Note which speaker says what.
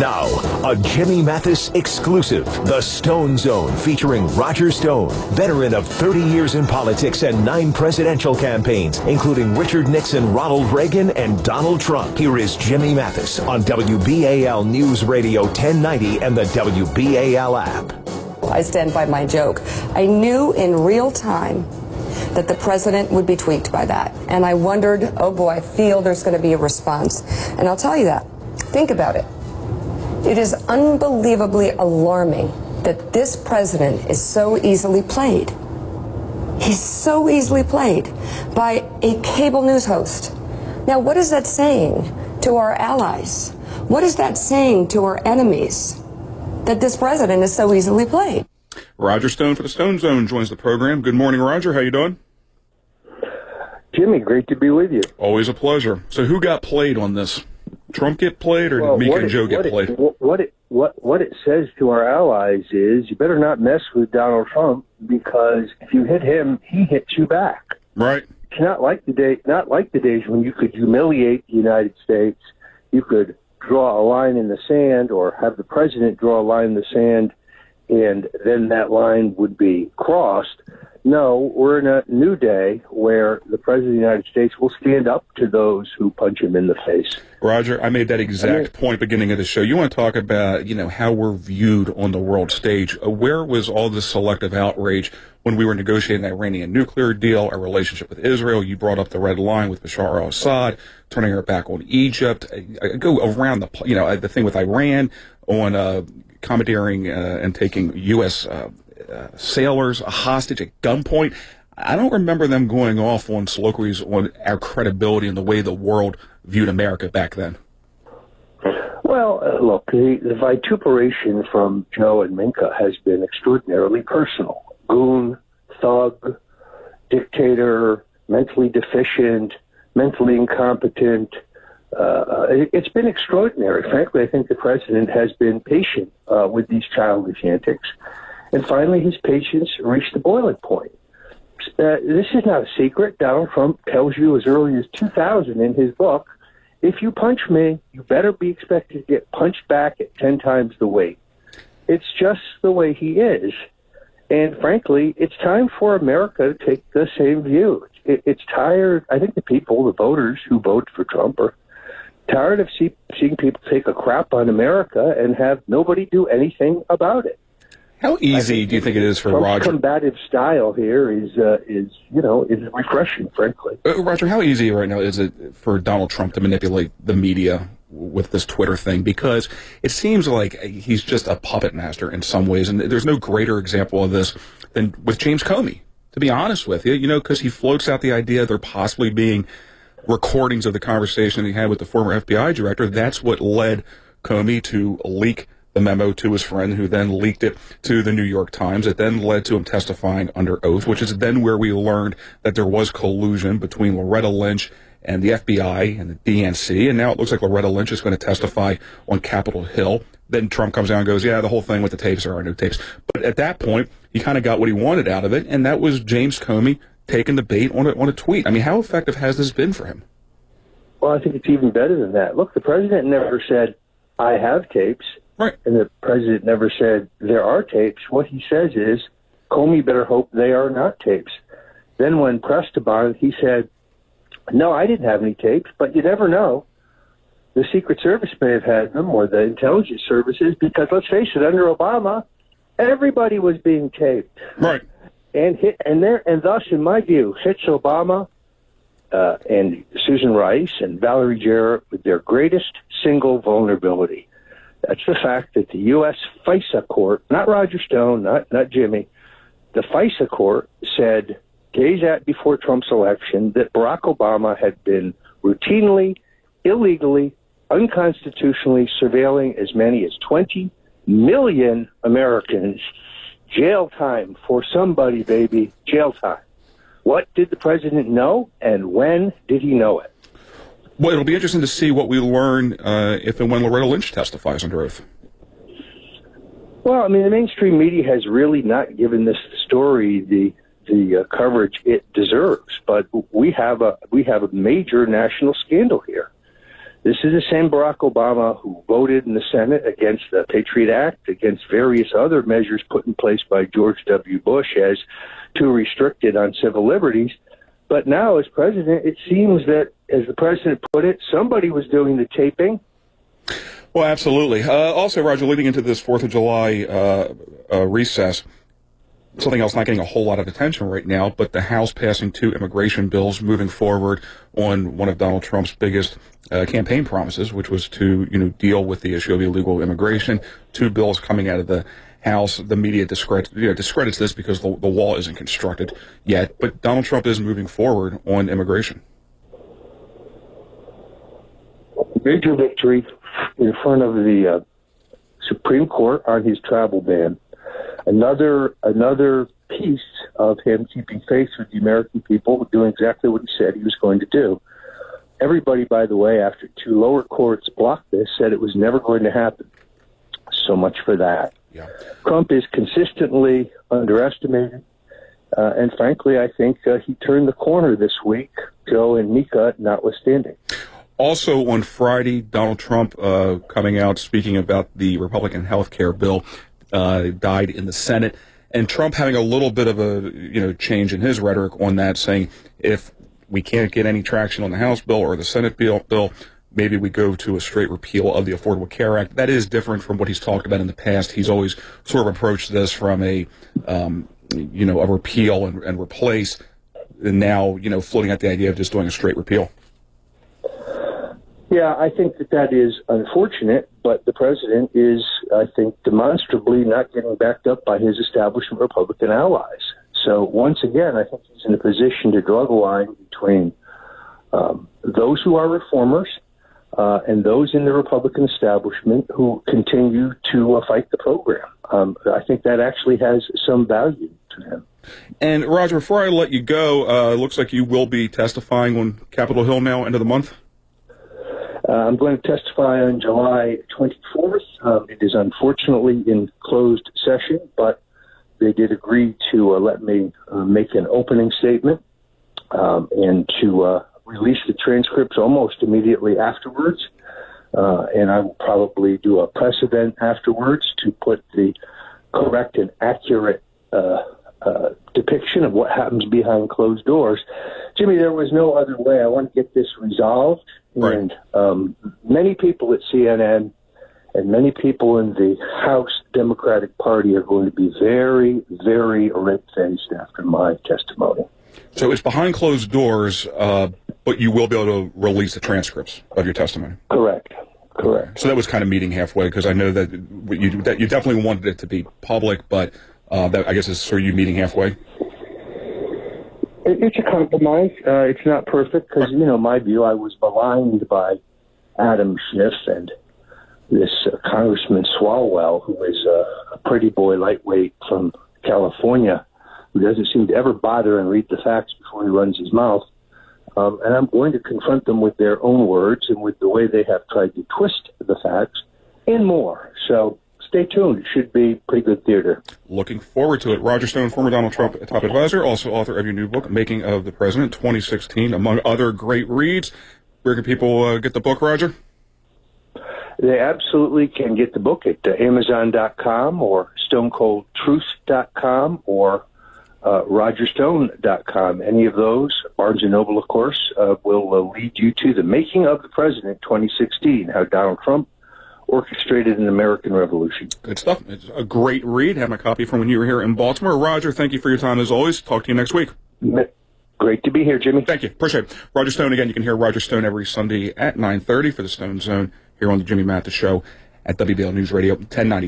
Speaker 1: Now, a Jimmy Mathis exclusive, The Stone Zone, featuring Roger Stone, veteran of 30 years in politics and 9 presidential campaigns, including Richard Nixon, Ronald Reagan, and Donald Trump. Here is Jimmy Mathis on WBAL News Radio 1090 and the WBAL app.
Speaker 2: I stand by my joke. I knew in real time that the president would be tweaked by that. And I wondered, oh boy, I feel there's going to be a response. And I'll tell you that. Think about it. It is unbelievably alarming that this president is so easily played. He's so easily played by a cable news host. Now, what is that saying to our allies? What is that saying to our enemies? That this president is so easily played.
Speaker 3: Roger Stone for the Stone Zone joins the program. Good morning, Roger. How you doing?
Speaker 4: Jimmy, great to be with you.
Speaker 3: Always a pleasure. So who got played on this? Trump get played, or did Mika and Joe get played?
Speaker 4: What it says to our allies is you better not mess with Donald Trump, because if you hit him, he hits you back.
Speaker 3: Right.
Speaker 4: It's not like the days when you could humiliate the United States. You could draw a line in the sand, or have the president draw a line in the sand, and then that line would be crossed. No, we're in a new day where the President of the United States will stand up to those who punch him in the face.
Speaker 3: Roger, I made that exact point beginning of the show. You want to talk about, how we're viewed on the world stage. Where was all this selective outrage when we were negotiating the Iranian nuclear deal, our relationship with Israel? You brought up the red line with Bashar al-Assad, turning our back on Egypt. I go around the thing with Iran on commandeering and taking U.S. Sailors hostage at gunpoint. I don't remember them going off on soliloquies on our credibility and the way the world viewed America back then.
Speaker 4: Well, look, the vituperation from Joe and Minka has been extraordinarily personal. Goon, thug, dictator, mentally deficient, mentally incompetent. It's been extraordinary. Frankly, I think the president has been patient with these childish antics. And finally, his patience reached the boiling point. This is not a secret. Donald Trump tells you as early as 2000 in his book, if you punch me, you better be expected to get punched back at 10 times the weight. It's just the way he is. And frankly, it's time for America to take the same view. It's tired. I think the people, the voters who voted for Trump, are tired of seeing people take a crap on America and have nobody do anything about it.
Speaker 3: How easy do you think it is for
Speaker 4: Trump's
Speaker 3: Roger?
Speaker 4: Combative style here is refreshing, frankly.
Speaker 3: Roger, how easy right now is it for Donald Trump to manipulate the media with this Twitter thing? Because it seems like he's just a puppet master in some ways, and there's no greater example of this than with James Comey, to be honest with you, because he floats out the idea there possibly being recordings of the conversation he had with the former FBI director. That's what led Comey to leak the memo to his friend, who then leaked it to the New York Times. It then led to him testifying under oath, which is then where we learned that there was collusion between Loretta Lynch and the FBI and the DNC. And now it looks like Loretta Lynch is going to testify on Capitol Hill. Then Trump comes out and goes, yeah, the whole thing with the tapes, there are no tapes. But at that point, he kind of got what he wanted out of it, and that was James Comey taking the bait on a tweet. I mean, how effective has this been for him?
Speaker 4: Well, I think it's even better than that. Look, the president never said, I have tapes.
Speaker 3: Right.
Speaker 4: And the president never said there are tapes. What he says is, Comey better hope they are not tapes. Then when pressed about it, he said, no, I didn't have any tapes, but you never know. The Secret Service may have had them, or the intelligence services, because let's face it, under Obama, everybody was being taped.
Speaker 3: Right.
Speaker 4: And thus, in my view, hits Obama and Susan Rice and Valerie Jarrett with their greatest single vulnerability. That's the fact that the U.S. FISA court, not Roger Stone, not Jimmy, the FISA court said days before Trump's election that Barack Obama had been routinely, illegally, unconstitutionally surveilling as many as 20 million Americans. Jail time for somebody, baby, jail time. What did the president know, and when did he know it?
Speaker 3: Well, it'll be interesting to see what we learn if and when Loretta Lynch testifies under oath.
Speaker 4: Well, I mean, the mainstream media has really not given this story the coverage it deserves. But we have a major national scandal here. This is the same Barack Obama who voted in the Senate against the Patriot Act, against various other measures put in place by George W. Bush as too restricted on civil liberties. But now, as president, it seems that, as the president put it, somebody was doing the taping.
Speaker 3: Well, absolutely. Also, Roger, leading into this 4th of July recess, something else not getting a whole lot of attention right now, but the House passing 2 immigration bills moving forward on one of Donald Trump's biggest campaign promises, which was to, deal with the issue of illegal immigration. 2 bills coming out of the House. The media discredits this because the wall isn't constructed yet, but Donald Trump is moving forward on immigration.
Speaker 4: Major victory in front of the Supreme Court on his travel ban. Another piece of him keeping faith with the American people, doing exactly what he said he was going to do. Everybody, by the way, after 2 lower courts blocked this, said it was never going to happen. So much for that.
Speaker 3: Yeah.
Speaker 4: Trump is consistently underestimated, and frankly, I think he turned the corner this week, Joe and Mika notwithstanding.
Speaker 3: Also on Friday, Donald Trump coming out speaking about the Republican health care bill died in the Senate, and Trump having a little bit of a change in his rhetoric on that, saying if we can't get any traction on the House bill or the Senate bill, maybe we go to a straight repeal of the Affordable Care Act. That is different from what he's talked about in the past. He's always sort of approached this from a repeal and replace, and now floating out the idea of just doing a straight repeal.
Speaker 4: Yeah, I think that is unfortunate, but the president is, I think, demonstrably not getting backed up by his establishment Republican allies. So once again, I think he's in a position to draw the line between those who are reformers and those in the Republican establishment who continue to fight the program. I think that actually has some value to him.
Speaker 3: And Roger, before I let you go, it looks like you will be testifying on Capitol Hill now, end of the month.
Speaker 4: I'm going to testify on July 24th. It is unfortunately in closed session, but they did agree to let me make an opening statement and to release the transcripts almost immediately afterwards. And I will probably do a press event afterwards to put the correct and accurate depiction of what happens behind closed doors. Jimmy, there was no other way. I want to get this resolved.
Speaker 3: Right.
Speaker 4: And many people at CNN and many people in the House Democratic Party are going to be very, very red-faced after my testimony.
Speaker 3: So it's behind closed doors, but you will be able to release the transcripts of your testimony.
Speaker 4: Correct. Correct.
Speaker 3: So that was kind of meeting halfway, because I know that you definitely wanted it to be public, but that, I guess, is sort of you meeting halfway.
Speaker 4: It's a compromise. It's not perfect because, my view, I was maligned by Adam Schiff and this Congressman Swalwell, who is a pretty boy lightweight from California, who doesn't seem to ever bother and read the facts before he runs his mouth. And I'm going to confront them with their own words and with the way they have tried to twist the facts and more. So stay tuned. It should be pretty good theater.
Speaker 3: Looking forward to it. Roger Stone, former Donald Trump top advisor, also author of your new book, Making of the President, 2016, among other great reads. Where can people get the book, Roger?
Speaker 4: They absolutely can get the book at Amazon.com or StoneColdTruth.com or RogerStone.com. Any of those, Barnes & Noble, of course, will lead you to The Making of the President, 2016, how Donald Trump orchestrated an American revolution.
Speaker 3: Good stuff. It's a great read. Have my copy from when you were here in Baltimore. Roger, thank you for your time as always. Talk to you next week.
Speaker 4: Great to be here, Jimmy.
Speaker 3: Thank you. Appreciate it. Roger Stone, again, you can hear Roger Stone every Sunday at 9:30 for the Stone Zone here on the Jimmy Mathis Show at WBL News Radio 1090.